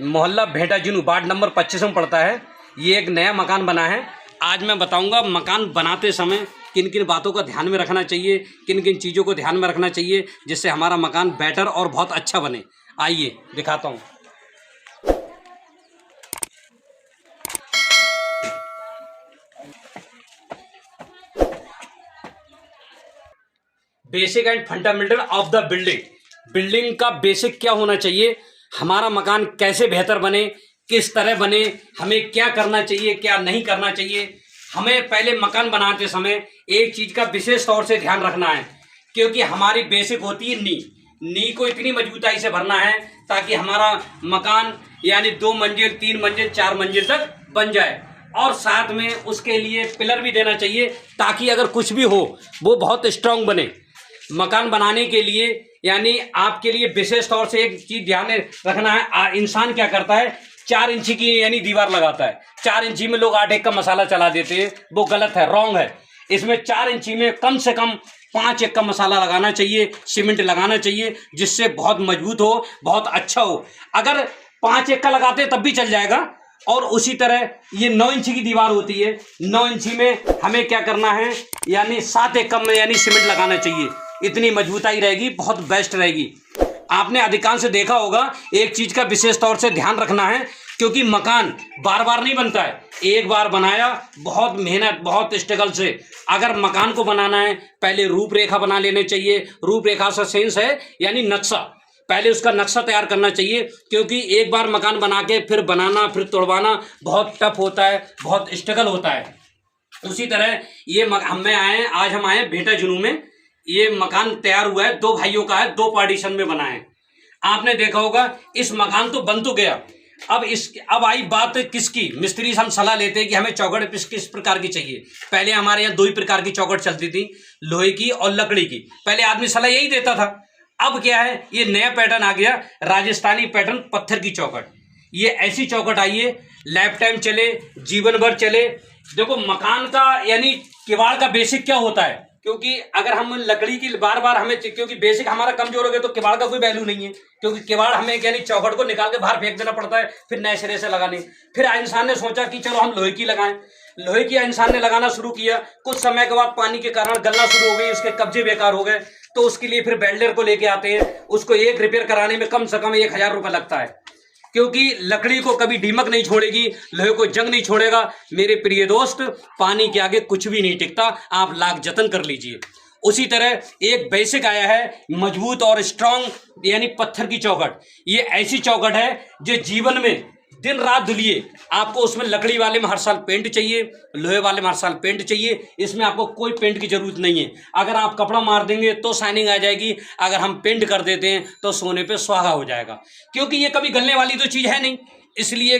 मोहल्ला भेटा Jinu ward number 25 में पड़ता है। ये एक नया मकान बना है। आज मैं बताऊंगा मकान बनाते समय किन किन बातों का ध्यान में रखना चाहिए, किन किन चीज़ों को ध्यान में रखना चाहिए जिससे हमारा मकान बेटर और बहुत अच्छा बने। आइए दिखाता हूँ। Basic and fundamental of the building. Building का बेसिक क्या होना चाहिए, हमारा मकान कैसे बेहतर बने, किस तरह बने, हमें क्या करना चाहिए, क्या नहीं करना चाहिए। हमें पहले मकान बनाते समय एक चीज़ का विशेष तौर से ध्यान रखना है, क्योंकि हमारी बेसिक होती है नी को इतनी मजबूताई से भरना है ताकि हमारा मकान यानी 2 मंजिल 3 मंजिल 4 मंजिल तक बन जाए। और साथ में उसके लिए पिलर भी देना चाहिए ताकि अगर कुछ भी हो वो बहुत स्ट्रांग बने। मकान बनाने के लिए यानी आपके लिए विशेष तौर से एक चीज़ ध्यान में रखना है। इंसान क्या करता है, 4 इंची की यानी दीवार लगाता है। 4 इंची में लोग 8 एक का मसाला चला देते हैं, वो गलत है, रॉन्ग है। इसमें 4 इंची में कम से कम 5 एक का मसाला लगाना चाहिए, सीमेंट लगाना चाहिए, जिससे बहुत मजबूत हो, बहुत अच्छा हो। अगर 5 एक का लगाते तब भी चल जाएगा। और उसी तरह ये 9 इंची की दीवार होती है, 9 इंची में हमें क्या करना है यानी 7 एक कम में यानी सीमेंट लगाना चाहिए। इतनी मजबूताई रहेगी, बहुत बेस्ट रहेगी। आपने अधिकांश से देखा होगा, एक चीज़ का विशेष तौर से ध्यान रखना है, क्योंकि मकान बार बार नहीं बनता है। एक बार बनाया, बहुत मेहनत बहुत स्ट्रगल से अगर मकान को बनाना है, पहले रूपरेखा बना लेने चाहिए। रूपरेखा से सेंस है यानी नक्शा, पहले उसका नक्शा तैयार करना चाहिए, क्योंकि एक बार मकान बना के फिर बनाना फिर तोड़वाना बहुत टफ होता है, बहुत स्ट्रगल होता है। उसी तरह ये आज हम आए भेटा जुनू में। ये मकान तैयार हुआ है, 2 भाइयों का है, 2 पार्टीशन में बना है। आपने देखा होगा इस मकान तो बन तो गया। अब आई बात किसकी, मिस्त्री से हम सलाह लेते हैं कि हमें चौखट किस प्रकार की चाहिए। पहले हमारे यहाँ 2 ही प्रकार की चौखट चलती थी, लोहे की और लकड़ी की। पहले आदमी सलाह यही देता था। अब क्या है, ये नया पैटर्न आ गया, राजस्थानी पैटर्न, पत्थर की चौखट। ये ऐसी चौखट आई है, लाइफ टाइम चले, जीवन भर चले। देखो मकान का यानी किवाड़ का बेसिक क्या होता है, क्योंकि अगर हम लकड़ी की बार बार हमें, क्योंकि बेसिक हमारा कमजोर हो गया तो किवाड़ का कोई वैल्यू नहीं है। क्योंकि किवाड़ हमें यानी चौखट को निकाल के बाहर फेंक देना पड़ता है, फिर नए सिरे से लगाने। फिर इंसान ने सोचा कि चलो हम लोहे की लगाएं। लोहे की इंसान ने लगाना शुरू किया। कुछ समय के बाद पानी के कारण गलना शुरू हो गई, उसके कब्जे बेकार हो गए। तो उसके लिए फिर वेल्डर को लेके आते हैं। उसको एक रिपेयर कराने में कम से कम 1000 रुपये लगता है, क्योंकि लकड़ी को कभी दीमक नहीं छोड़ेगी, लोहे को जंग नहीं छोड़ेगा। मेरे प्रिय दोस्त, पानी के आगे कुछ भी नहीं टिकता, आप लाख जतन कर लीजिए। उसी तरह एक बेसिक आया है मजबूत और स्ट्रांग यानी पत्थर की चौखट। ये ऐसी चौखट है जो जीवन में दिन रात धुलिए, आपको उसमें लकड़ी वाले में हर साल पेंट चाहिए, लोहे वाले में हर साल पेंट चाहिए। इसमें आपको कोई पेंट की जरूरत नहीं है। अगर आप कपड़ा मार देंगे तो शाइनिंग आ जाएगी, अगर हम पेंट कर देते हैं तो सोने पे सुहागा हो जाएगा, क्योंकि ये कभी गलने वाली तो चीज़ है नहीं। इसलिए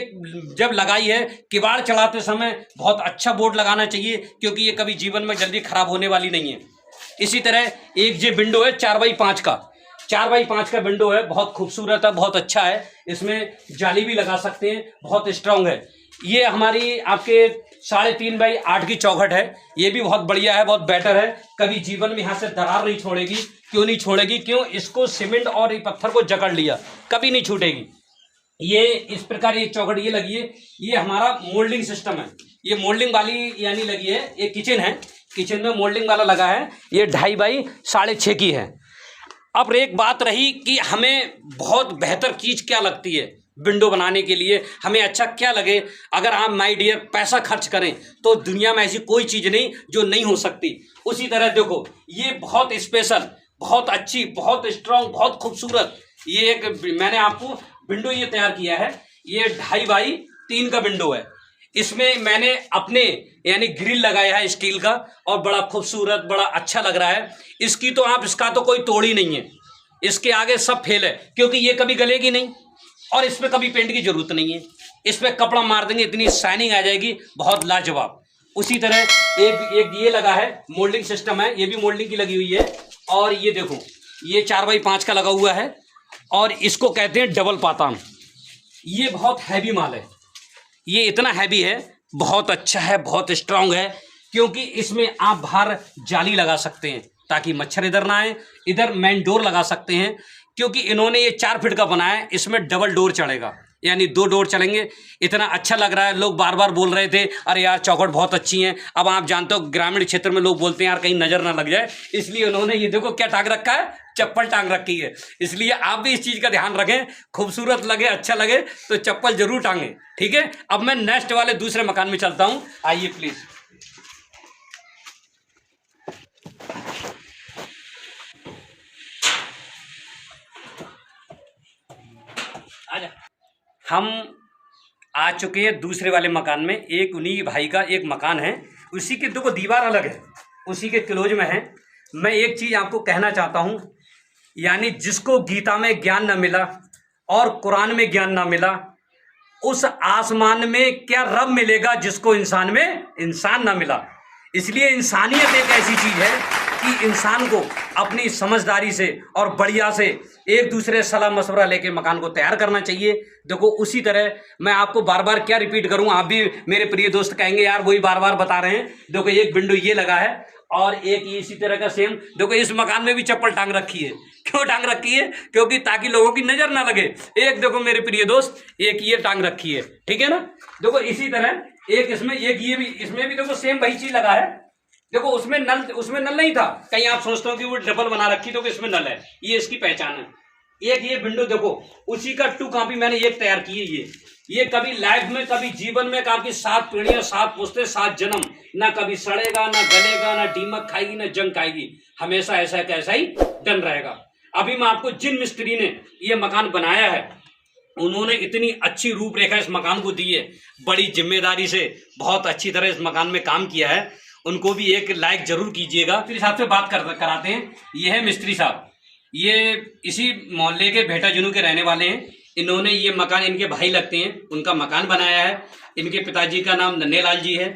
जब लगाई है, किवाड़ चढ़ाते समय बहुत अच्छा बोर्ड लगाना चाहिए, क्योंकि ये कभी जीवन में जल्दी खराब होने वाली नहीं है। इसी तरह एक ये विंडो है 4x5 का, 4x5 का विंडो है, बहुत खूबसूरत है, बहुत अच्छा है। इसमें जाली भी लगा सकते हैं, बहुत स्ट्रांग है। ये हमारी आपके 3.5x8 की चौखट है। ये भी बहुत बढ़िया है, बहुत बेटर है। कभी जीवन में यहाँ से दरार नहीं छोड़ेगी। क्यों नहीं छोड़ेगी, क्यों, इसको सीमेंट और पत्थर को जकड़ लिया, कभी नहीं छूटेगी। ये इस प्रकार ये चौखट ये लगी है। ये हमारा मोल्डिंग सिस्टम है। ये मोल्डिंग वाली यानी लगी है। ये किचन है, किचन में मोल्डिंग वाला लगा है। ये 2.5 x 6.5 की है। अब एक बात रही कि हमें बहुत बेहतर चीज़ क्या लगती है विंडो बनाने के लिए, हमें अच्छा क्या लगे। अगर आप माय डियर पैसा खर्च करें तो दुनिया में ऐसी कोई चीज़ नहीं जो नहीं हो सकती। उसी तरह देखो, ये बहुत स्पेशल, बहुत अच्छी, बहुत स्ट्रांग, बहुत खूबसूरत ये एक मैंने आपको विंडो ये तैयार किया है। ये 2.5x3 का विंडो है। इसमें मैंने अपने यानी ग्रिल लगाया है स्टील का, और बड़ा खूबसूरत, बड़ा अच्छा लग रहा है। इसका तो कोई तोड़ ही नहीं है। इसके आगे सब फेल है, क्योंकि ये कभी गलेगी नहीं और इस पर कभी पेंट की जरूरत नहीं है। इस पर कपड़ा मार देंगे, इतनी शाइनिंग आ जाएगी, बहुत लाजवाब। उसी तरह एक ये लगा है, मोल्डिंग सिस्टम है, ये भी मोल्डिंग की लगी हुई है। और ये देखो, ये 4x5 का लगा हुआ है, और इसको कहते हैं डबल पातान। ये बहुत हैवी माल है। ये इतना हैवी है, बहुत अच्छा है, बहुत स्ट्रांग है, क्योंकि इसमें आप बाहर जाली लगा सकते हैं ताकि मच्छर इधर ना आए। इधर मेन डोर लगा सकते हैं, क्योंकि इन्होंने ये 4 फीट का बनाया है। इसमें डबल डोर चढ़ेगा, यानी 2 डोर चलेंगे। इतना अच्छा लग रहा है, लोग बार बार बोल रहे थे अरे यार चौखट बहुत अच्छी है। अब आप जानते हो ग्रामीण क्षेत्र में लोग बोलते हैं यार कहीं नज़र ना लग जाए, इसलिए उन्होंने ये देखो क्या टांग रखा है, चप्पल टांग रखी है। इसलिए आप भी इस चीज़ का ध्यान रखें, खूबसूरत लगे, अच्छा लगे तो चप्पल जरूर टांगें, ठीक है। अब मैं नेक्स्ट वाले दूसरे मकान में चलता हूँ, आइए प्लीज़। हम आ चुके हैं दूसरे वाले मकान में। एक उन्हीं भाई का एक मकान है, उसी के देखो दीवार अलग है, उसी के क्लोज में है। मैं एक चीज़ आपको कहना चाहता हूँ, यानी जिसको गीता में ज्ञान न मिला और कुरान में ज्ञान न मिला, उस आसमान में क्या रब मिलेगा जिसको इंसान में इंसान ना मिला। इसलिए इंसानियत एक ऐसी चीज़ है कि इंसान को अपनी समझदारी से और बढ़िया से एक दूसरे सलाह मशवरा लेके मकान को तैयार करना चाहिए। देखो उसी तरह मैं आपको बार बार क्या रिपीट करूं, आप भी मेरे प्रिय दोस्त कहेंगे यार वही बार बार बता रहे हैं। देखो एक विंडो ये लगा है और एक इसी तरह का सेम, देखो इस मकान में भी चप्पल टांग रखी है। क्यों टांग रखी है? क्योंकि ताकि लोगों की नज़र ना लगे। एक देखो मेरे प्रिय दोस्त, एक ये टांग रखी है, ठीक है ना। देखो इसी तरह एक इसमें, एक ये भी, इसमें भी देखो सेम वही चीज लगा है। देखो उसमें नल नहीं था, कहीं आप सोचते हो कि वो डबल बना रखी तो इसमें नल है, ये इसकी पहचान है। एक ये विंडो देखो उसी का 2 कॉपी मैंने एक तैयार की है। ये कभी लाइफ में, कभी जीवन में, आपकी 7 पीढ़ियां, 7 पुश्ते, 7 जन्म, ना कभी सड़ेगा, ना गलेगा, ना दीमक खाएगी, ना जंग खाएगी, हमेशा ऐसा कैसा ही डन रहेगा। अभी मैं आपको जिन मिस्त्री ने ये मकान बनाया है, उन्होंने इतनी अच्छी रूपरेखा इस मकान को दी है, बड़ी जिम्मेदारी से बहुत अच्छी तरह इस मकान में काम किया है, उनको भी एक लाइक जरूर कीजिएगा। मिस्त्री साहब से बात कराते हैं। ये है मिस्त्री साहब, ये इसी मोहल्ले के भेटा जुनू के रहने वाले हैं। इन्होंने ये मकान, इनके भाई लगते हैं, उनका मकान बनाया है। इनके पिताजी का नाम नन्हेलाल जी है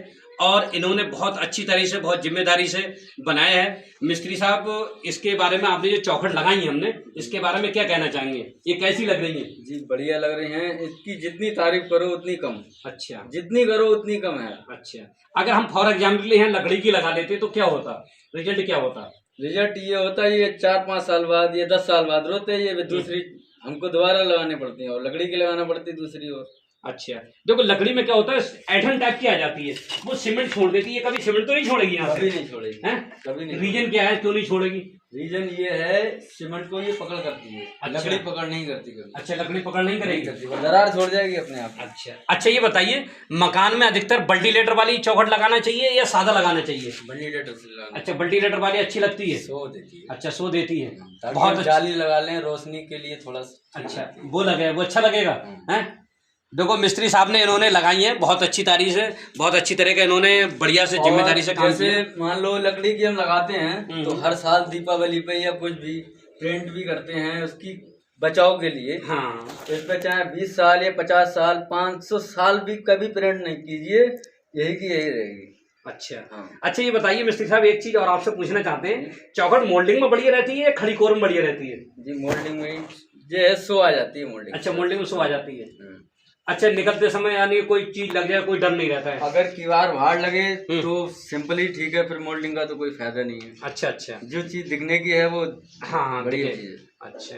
और इन्होंने बहुत अच्छी तरह से, बहुत जिम्मेदारी से बनाया है। मिस्त्री साहब, इसके बारे में आपने जो चौखट लगाई है हमने, इसके बारे में क्या कहना चाहेंगे? ये कैसी लग रही है? जी बढ़िया लग रही हैं। इसकी जितनी तारीफ करो उतनी कम। अच्छा, जितनी करो उतनी कम है। अच्छा, अगर हम फॉर एग्जाम्पल यहाँ लकड़ी की लगा लेते तो क्या होता, रिजल्ट क्या होता? रिजल्ट ये होता है, ये 4-5 साल बाद, ये 10 साल बाद रोते, ये दूसरी हमको दोबारा लगानी पड़ती है और लकड़ी की लगाना पड़ती है दूसरी और। अच्छा, देखो लकड़ी में क्या होता है, ऐठन टाइप की आ जाती है, वो सीमेंट छोड़ देती है। कभी सीमेंट तो नहीं छोड़ेगी यहाँ से? कभी नहीं छोड़ेगी, हैं? कभी नहीं। रीजन क्या है, क्यों नहीं छोड़ेगी? रीजन ये है, सीमेंट को ये पकड़ करती है। अच्छा। लकड़ी पकड़ नहीं करती कभी। अच्छा, लकड़ी पकड़ नहीं करेगी, दरार छोड़ जाएगी अपने आप। अच्छा, ये बताइए मकान में अधिकतर वेंटिलेटर वाली चौखट लगाना चाहिए या सादा लगाना चाहिए? वेंटिलेटर से लगाना। अच्छा, वेंटिलेटर वाली अच्छी लगती है, सो देती है। अच्छा, सो देती है, बहुत जाली लगा लें रोशनी के लिए थोड़ा सा। अच्छा, वो लगे, वो अच्छा लगेगा, हैं? देखो मिस्त्री साहब ने इन्होंने लगाई है बहुत अच्छी तारीफ से, बहुत अच्छी तरह का इन्होंने बढ़िया से जिम्मेदारी से काम किया। जैसे मान लो लकड़ी की हम लगाते हैं तो हर साल दीपावली पे या कुछ भी पेंट भी करते हैं उसकी बचाव के लिए। हाँ, तो इस पे चाहे 20 साल या 50 साल 500 साल भी कभी पेंट नहीं कीजिए, यही की यही रहेगी। अच्छा, हाँ। अच्छा, ये बताइए मिस्त्री साहब, एक चीज और आपसे पूछना चाहते हैं, चौखट मोल्डिंग में बढ़िया रहती है या खड़ी कोर में बढ़िया रहती है? जी मोल्डिंग में जो है सो आ जाती है मोल्डिंग। अच्छा, मोल्डिंग में सो आ जाती है। अच्छा, निकलते समय यानी कोई चीज लग जाए कोई डर नहीं रहता है? अगर कीवार बाहर लगे तो सिंपल ही ठीक है, फिर मोल्डिंग का तो कोई फायदा नहीं है। अच्छा, अच्छा, जो चीज दिखने की है वो हाँ बढ़िया चीज है। अच्छा,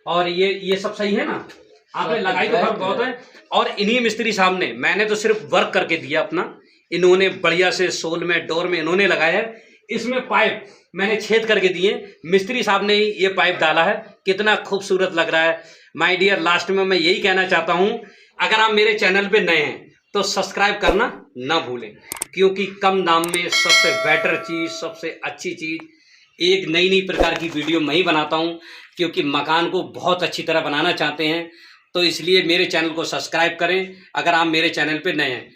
और ये सब सही है ना? आपने लगाई तो फर्क बहुत है। और इन्हीं मिस्त्री साहब ने, मैंने तो सिर्फ वर्क करके दिया अपना, इन्होंने बढ़िया से सोल में, डोर में इन्होंने लगाया है। इसमें पाइप मैंने छेद करके दिए, मिस्त्री साहब ने ही ये पाइप डाला है, कितना खूबसूरत लग रहा है। माय डियर, लास्ट में मैं यही कहना चाहता हूँ, अगर आप मेरे चैनल पे नए हैं तो सब्सक्राइब करना ना भूलें, क्योंकि कम दाम में सबसे बेटर चीज़, सबसे अच्छी चीज़, एक नई नई प्रकार की वीडियो मैं ही बनाता हूँ, क्योंकि मकान को बहुत अच्छी तरह बनाना चाहते हैं। तो इसलिए मेरे चैनल को सब्सक्राइब करें अगर आप मेरे चैनल पे नए हैं।